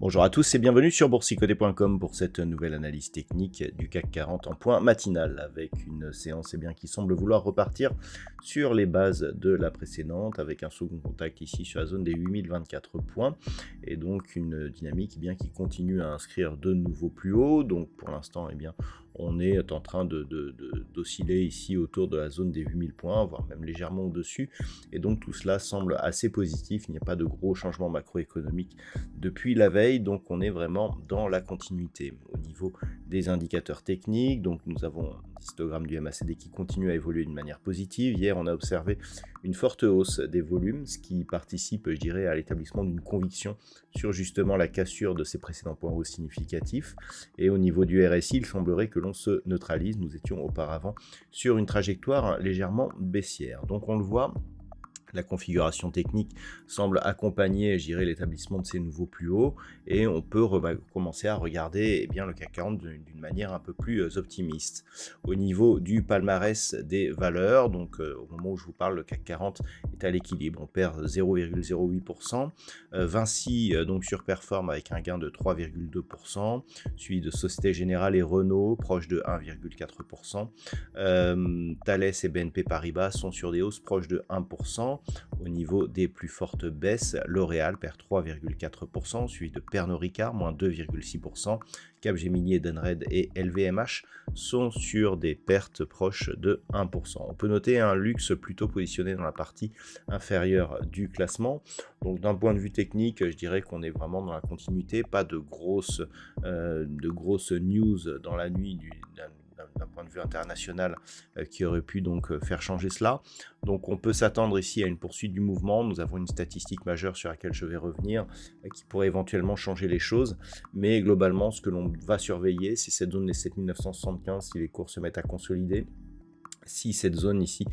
Bonjour à tous et bienvenue sur boursicoté.com pour cette nouvelle analyse technique du CAC 40 en point matinal avec une séance qui semble vouloir repartir sur les bases de la précédente avec un second contact ici sur la zone des 8024 points et donc une dynamique qui continue à inscrire de nouveaux plus hauts. Donc pour l'instant on est en train d'osciller ici autour de la zone des 8000 points, voire même légèrement au-dessus. Et donc tout cela semble assez positif, il n'y a pas de gros changements macroéconomiques depuis la veille, donc on est vraiment dans la continuité. Au niveau des indicateurs techniques, donc nous avons un histogramme du MACD qui continue à évoluer d'une manière positive. Hier, on a observé une forte hausse des volumes, ce qui participe, je dirais, à l'établissement d'une conviction sur justement la cassure de ces précédents points hauts significatifs. Et au niveau du RSI, il semblerait que l'on se neutralise. Nous étions auparavant sur une trajectoire légèrement baissière. Donc on le voit, la configuration technique semble accompagner, je dirais, l'établissement de ces nouveaux plus hauts et on peut commencer à regarder le CAC 40 d'une manière un peu plus optimiste. Au niveau du palmarès des valeurs, donc au moment où je vous parle, le CAC 40 est à l'équilibre, on perd 0,08%. Vinci donc surperforme avec un gain de 3,2%, suivi de Société Générale et Renault proche de 1,4%. Thales et BNP Paribas sont sur des hausses proches de 1%. Au niveau des plus fortes baisses, L'Oréal perd 3,4%, suivi de Pernod Ricard, moins 2,6%. Capgemini, Edenred et LVMH sont sur des pertes proches de 1%. On peut noter un luxe plutôt positionné dans la partie inférieure du classement. Donc d'un point de vue technique, je dirais qu'on est vraiment dans la continuité, pas de grosses news dans la nuit d'un point de vue international qui aurait pu donc faire changer cela. Donc on peut s'attendre ici à une poursuite du mouvement. Nous avons une statistique majeure sur laquelle je vais revenir qui pourrait éventuellement changer les choses. Mais globalement, ce que l'on va surveiller, c'est cette zone des 7975 si les cours se mettent à consolider. Si cette zone ici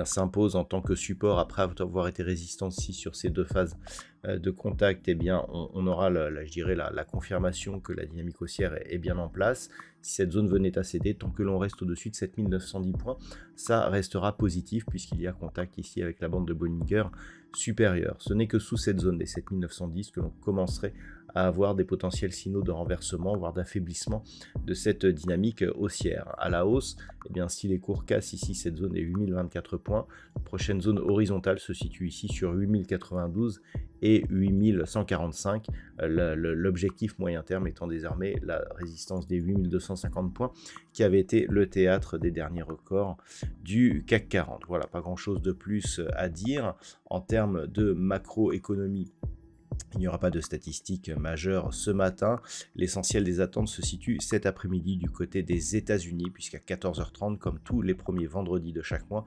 s'impose en tant que support après avoir été résistante ici sur ces deux phases de contact, on aura la confirmation que la dynamique haussière est bien en place. Si cette zone venait à céder, tant que l'on reste au-dessus de 7910 points, ça restera positif puisqu'il y a contact ici avec la bande de Bollinger supérieure. Ce n'est que sous cette zone des 7910 que l'on commencerait à avoir des potentiels signaux de renversement, voire d'affaiblissement de cette dynamique haussière. À la hausse, si les cours cassent ici cette zone des 8024 points, la prochaine zone horizontale se situe ici sur 8092 et 8145, l'objectif moyen terme étant désormais la résistance des 8250 points qui avait été le théâtre des derniers records du CAC 40. Voilà, pas grand chose de plus à dire en termes de macroéconomie. Il n'y aura pas de statistiques majeures ce matin. L'essentiel des attentes se situe cet après-midi du côté des États-Unis, puisqu'à 14h30, comme tous les premiers vendredis de chaque mois,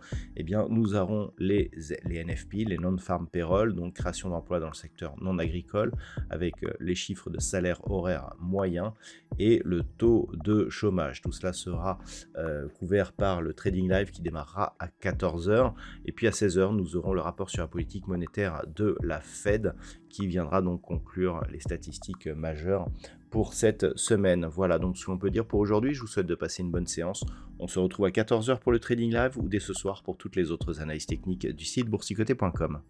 nous aurons les NFP, les Non-Farm Payroll, donc création d'emplois dans le secteur non agricole, avec les chiffres de salaire horaire moyen et le taux de chômage. Tout cela sera couvert par le Trading Live qui démarrera à 14h. Et puis à 16h, nous aurons le rapport sur la politique monétaire de la Fed qui viendra donc conclure les statistiques majeures pour cette semaine. Voilà donc ce qu'on peut dire pour aujourd'hui. Je vous souhaite de passer une bonne séance. On se retrouve à 14h pour le Trading Live ou dès ce soir pour toutes les autres analyses techniques du site boursicoté.com.